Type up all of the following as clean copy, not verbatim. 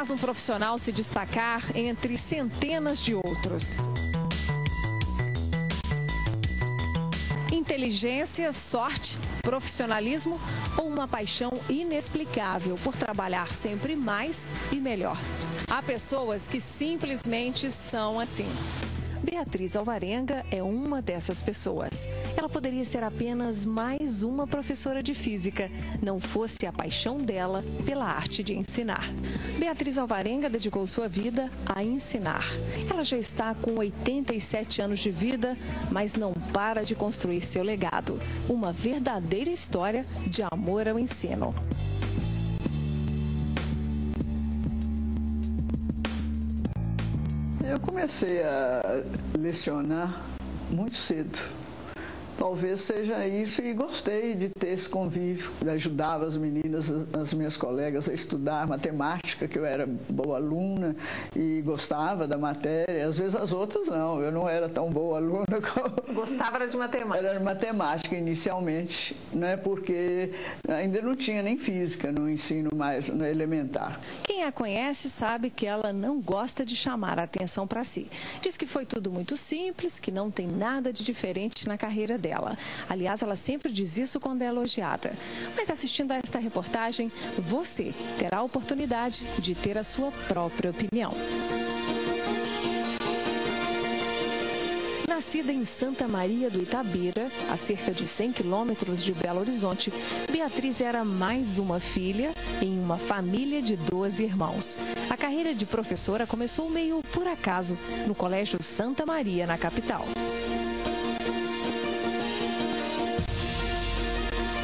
faz um profissional se destacar entre centenas de outros? Inteligência, sorte, profissionalismo ou uma paixão inexplicável por trabalhar sempre mais e melhor? Há pessoas que simplesmente são assim. Beatriz Alvarenga é uma dessas pessoas. Ela poderia ser apenas mais uma professora de física, não fosse a paixão dela pela arte de ensinar. Beatriz Alvarenga dedicou sua vida a ensinar. Ela já está com 87 anos de vida, mas não para de construir seu legado. Uma verdadeira história de amor ao ensino. Eu comecei a lecionar muito cedo. Talvez seja isso, e gostei de ter esse convívio. Ajudava as meninas, as minhas colegas, a estudar matemática, que eu era boa aluna e gostava da matéria. Às vezes as outras não, eu não era tão boa aluna como... Gostava de matemática? Era matemática inicialmente, né, porque ainda não tinha nem física no ensino mais no elementar. Quem a conhece sabe que ela não gosta de chamar a atenção para si. Diz que foi tudo muito simples, que não tem nada de diferente na carreira dela. Aliás, ela sempre diz isso quando é elogiada. Mas assistindo a esta reportagem, você terá a oportunidade de ter a sua própria opinião. Nascida em Santa Maria do Itabira, a cerca de 100 quilômetros de Belo Horizonte, Beatriz era mais uma filha em uma família de 12 irmãos. A carreira de professora começou meio por acaso, no Colégio Santa Maria, na capital.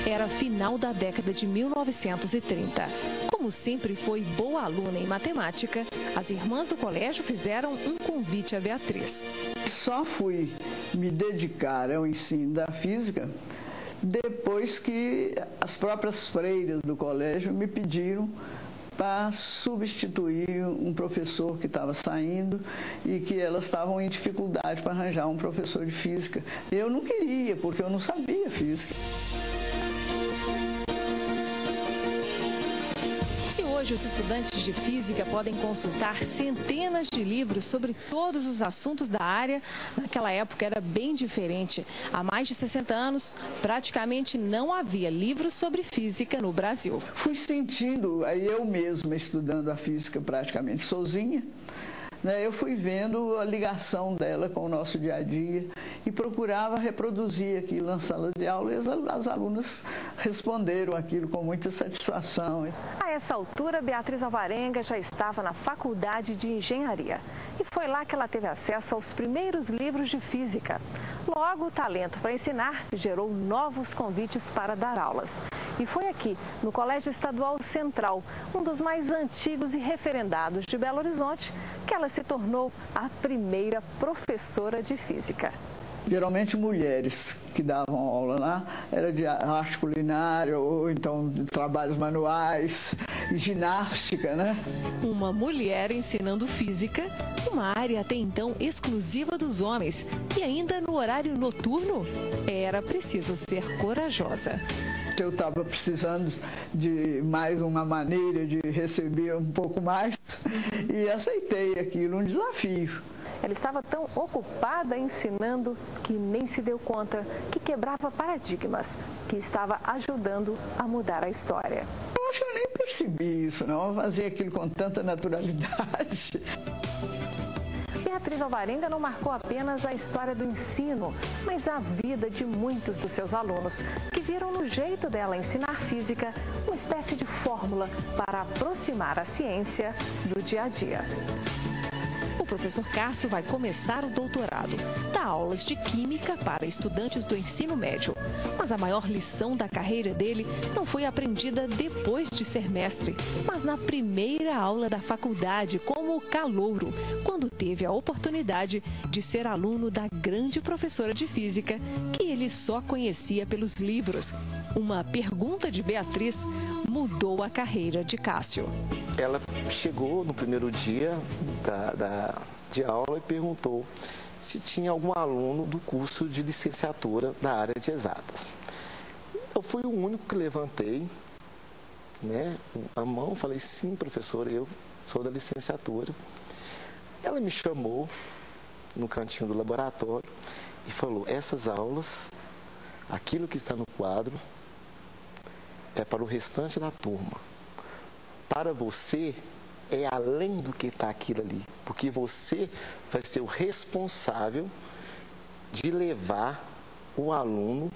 Era final da década de 1930. Como sempre foi boa aluna em matemática, as irmãs do colégio fizeram um convite a Beatriz. Só fui me dedicar ao ensino da física depois que as próprias freiras do colégio me pediram para substituir um professor que estava saindo e que elas estavam em dificuldade para arranjar um professor de física. Eu não queria, porque eu não sabia física. Hoje, os estudantes de física podem consultar centenas de livros sobre todos os assuntos da área. Naquela época era bem diferente. Há mais de 60 anos, praticamente não havia livros sobre física no Brasil. Fui sentindo, aí eu mesma estudando a física praticamente sozinha, né, eu fui vendo a ligação dela com o nosso dia a dia e procurava reproduzir aquilo na sala de aula, e as alunas responderam aquilo com muita satisfação. A essa altura, Beatriz Alvarenga já estava na Faculdade de Engenharia e foi lá que ela teve acesso aos primeiros livros de física. Logo, o talento para ensinar gerou novos convites para dar aulas. E foi aqui, no Colégio Estadual Central, um dos mais antigos e referendados de Belo Horizonte, que ela se tornou a primeira professora de física. Geralmente mulheres que davam aula lá, era de arte culinária ou então de trabalhos manuais e ginástica, né? Uma mulher ensinando física, uma área até então exclusiva dos homens, e ainda no horário noturno, era preciso ser corajosa. Eu estava precisando de mais uma maneira de receber um pouco mais e aceitei aquilo, um desafio. Ela estava tão ocupada ensinando que nem se deu conta que quebrava paradigmas, que estava ajudando a mudar a história. Eu acho que eu nem percebi isso, não. Eu fazia aquilo com tanta naturalidade. Beatriz Alvarenga não marcou apenas a história do ensino, mas a vida de muitos dos seus alunos, que viram no jeito dela ensinar física uma espécie de fórmula para aproximar a ciência do dia a dia. O professor Cássio vai começar o doutorado, dá aulas de química para estudantes do ensino médio. Mas a maior lição da carreira dele não foi aprendida depois de ser mestre, mas na primeira aula da faculdade como calouro, quando teve a oportunidade de ser aluno da grande professora de física, que ele só conhecia pelos livros. Uma pergunta de Beatriz mudou a carreira de Cássio. Ela chegou no primeiro dia de aula e perguntou se tinha algum aluno do curso de licenciatura da área de exatas. Eu fui o único que levantei, né, a mão, falei, sim, professora, eu sou da licenciatura. Ela me chamou no cantinho do laboratório e falou: essas aulas, aquilo que está no quadro, é para o restante da turma. Para você, é além do que está aquilo ali, porque você vai ser o responsável de levar o aluno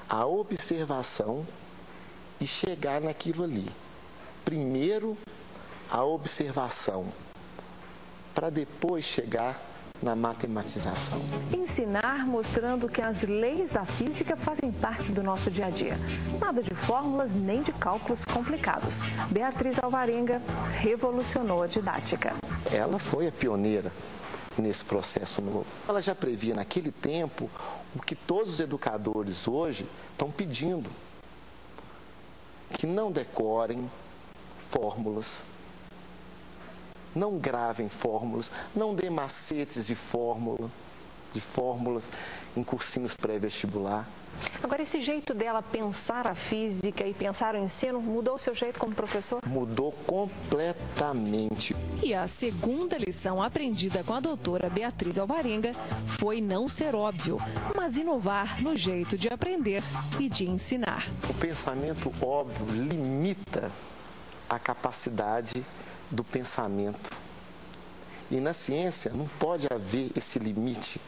à observação e chegar naquilo ali. Primeiro, a observação, para depois chegar na matematização. Ensinar mostrando que as leis da física fazem parte do nosso dia a dia. Nada de fórmulas nem de cálculos complicados. Beatriz Alvarenga revolucionou a didática. Ela foi a pioneira nesse processo novo. Ela já previa naquele tempo o que todos os educadores hoje estão pedindo: que não decorem fórmulas, não gravem fórmulas, não dê macetes de fórmulas em cursinhos pré-vestibular. Agora, esse jeito dela pensar a física e pensar o ensino mudou o seu jeito como professor? Mudou completamente. E a segunda lição aprendida com a doutora Beatriz Alvarenga foi não ser óbvio, mas inovar no jeito de aprender e de ensinar. O pensamento óbvio limita a capacidade do pensamento. E na ciência não pode haver esse limite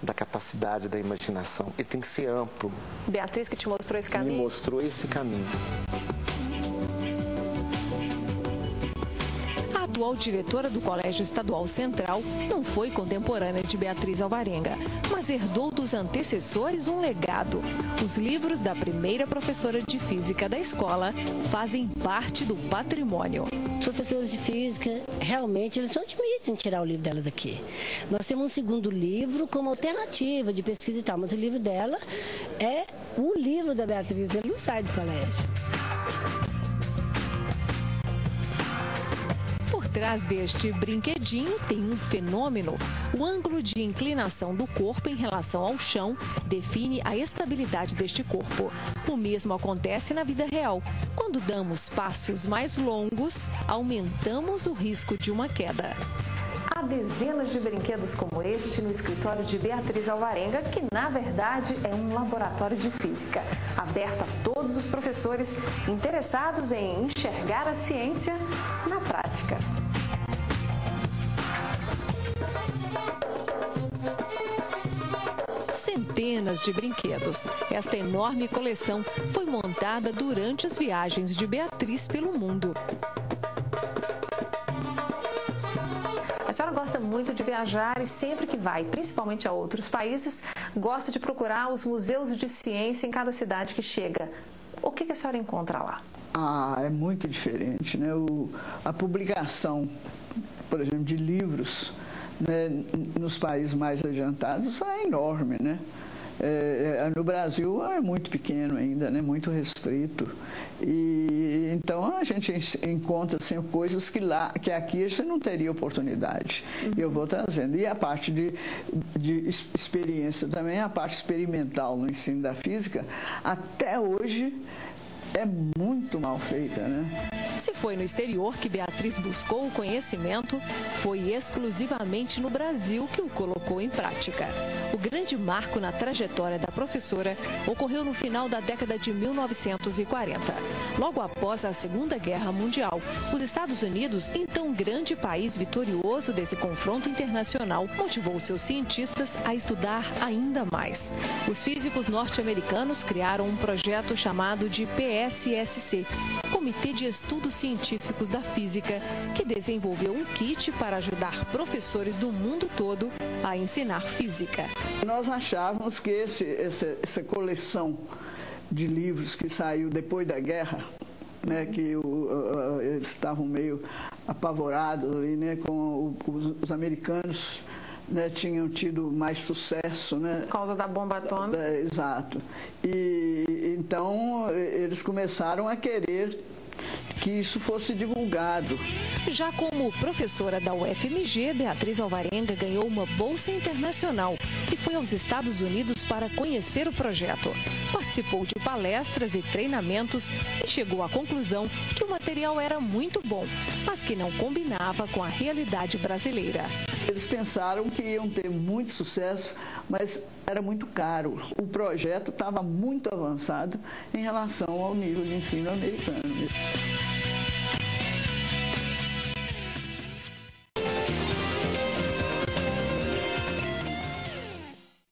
da capacidade da imaginação. Ele tem que ser amplo. Beatriz que te mostrou esse caminho? Me mostrou esse caminho. A atual diretora do Colégio Estadual Central não foi contemporânea de Beatriz Alvarenga, mas herdou dos antecessores um legado. Os livros da primeira professora de física da escola fazem parte do patrimônio. Professores de física, realmente, eles não admitem tirar o livro dela daqui. Nós temos um segundo livro como alternativa de pesquisa e tal, mas o livro dela é o livro da Beatriz, ele não sai do colégio. Por trás deste brinquedinho tem um fenômeno. O ângulo de inclinação do corpo em relação ao chão define a estabilidade deste corpo. O mesmo acontece na vida real. Quando damos passos mais longos, aumentamos o risco de uma queda. Há dezenas de brinquedos como este no escritório de Beatriz Alvarenga, que na verdade é um laboratório de física, aberto a todos os professores interessados em enxergar a ciência na prática. Centenas de brinquedos. Esta enorme coleção foi montada durante as viagens de Beatriz pelo mundo. A senhora gosta muito de viajar e sempre que vai, principalmente a outros países, gosta de procurar os museus de ciência em cada cidade que chega. O que a senhora encontra lá? É muito diferente, né? A publicação, por exemplo, de livros, né, nos países mais adiantados é enorme, né? No Brasil é muito pequeno ainda, né? Muito restrito. E então a gente encontra assim, coisas que aqui a gente não teria oportunidade. E eu vou trazendo. E a parte de experiência também, a parte experimental no ensino da física, até hoje é muito mal feita, né? Se foi no exterior que Beatriz buscou o conhecimento, foi exclusivamente no Brasil que o colocou em prática. O grande marco na trajetória da professora ocorreu no final da década de 1940. Logo após a Segunda Guerra Mundial, os Estados Unidos, então grande país vitorioso desse confronto internacional, motivou seus cientistas a estudar ainda mais. Os físicos norte-americanos criaram um projeto chamado de PSSC, Comitê de Estudos Científicos da Física, que desenvolveu um kit para ajudar professores do mundo todo a ensinar física. Nós achávamos que essa coleção de livros que saiu depois da guerra, né, que eles estavam meio apavorados ali, né, com os americanos, né, tinham tido mais sucesso, né? Por causa da bomba atômica. Exato. E então eles começaram a querer que isso fosse divulgado. Já como professora da UFMG, Beatriz Alvarenga ganhou uma bolsa internacional e foi aos Estados Unidos para conhecer o projeto. Participou de palestras e treinamentos e chegou à conclusão que o material era muito bom, mas que não combinava com a realidade brasileira. Eles pensaram que iam ter muito sucesso, mas era muito caro. O projeto estava muito avançado em relação ao nível de ensino americano.